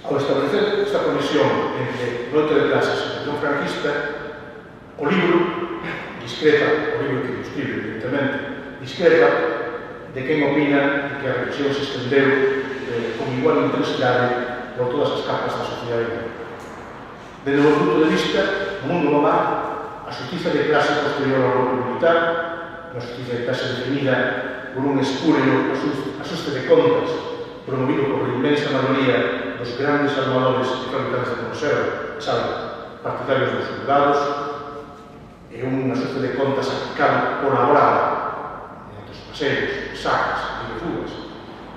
Ao establecer esta conexión entre loita de clases e a franquista, o libro discrepa, o libro que escribe, evidentemente, discrepa de quen opina que a reflexión se estendeu con igual intensidade por todas as capas da sociedade. Desde o punto de vista do mundo do mar, a xustiza de clase posterior ao golpe militar, a xustiza de clase definida por un espúreo asuste de contas promovido por a inmensa maioría dos grandes armadores e fabricantes de conserva, salvo partidarios dos soldados, e un asuste de contas aplicado colaborado entre os paseos, sacas e de fugas,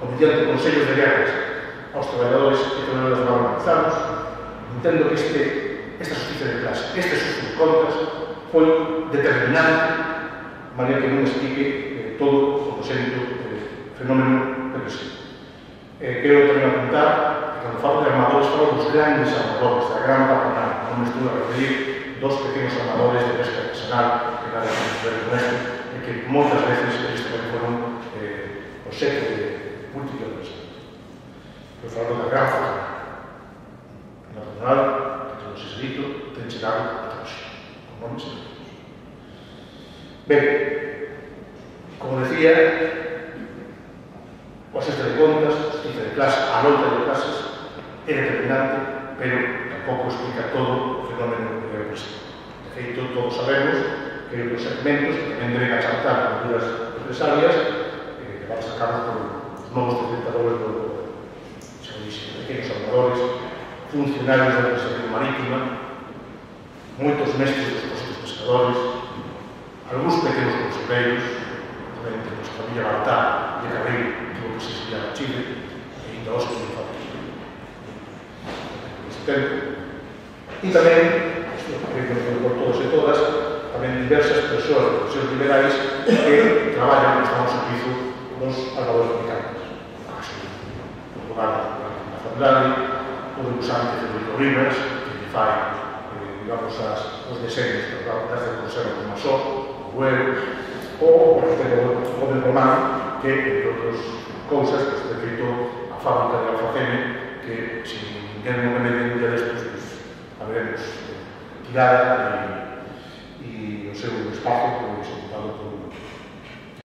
ou mediante consellos de guerras aos traballadores e traballadores mal organizados. Entendo que esta justicia de clase, este asuste de contas, foi determinante, de maneira que non explique todo o prosento fenómeno represivo. Quero tamén apuntar que cando falo de armadores falo dos grandes armadores, da gran patronal, non me estou a referir dos pequenos armadores de pesca artesanal que nada que ver con esto, e que moitas veces isto que foron obxecto de múltiples personas. Estou falando da gran patronal. Na patronal, que todo se dito, ten chegado a hoxe, con nomes e apelidos. Ben, como decía, o ajuste de contas, a justicia de clase, a loita de clases, é determinante, pero tampouco explica todo o fenómeno que é presente. De feito, todos sabemos que os segmentos que tamén deben achartar medidas represalias que van a sacar por os novos detentadores do pequenos armadores, funcionarios da Administración Marítima, moitos mestres dos postos pescadores, algúns pequenos conselleiros, tamén temos a Villa Baltá e a Carreiro, que se exiliara a Chile, e ainda hoxe que non falta neste tempo. E tamén, por todos e todas, tamén diversas persoas, profesores liberais, que traballan, están ao servizo dos armadores mecánicos. O lugar da facultade, o dibujante Federico Rivas, que lle fai, digamos, os deseños para a de conserva do Masó, o Buero, ou o arquitecto Gómez Román, que, entre outras cousas, pues, de feito, a fábrica de Alfaceme, que, se ninguén non me den un día destos, pues, haberemos tirada e o seu espazo, pues,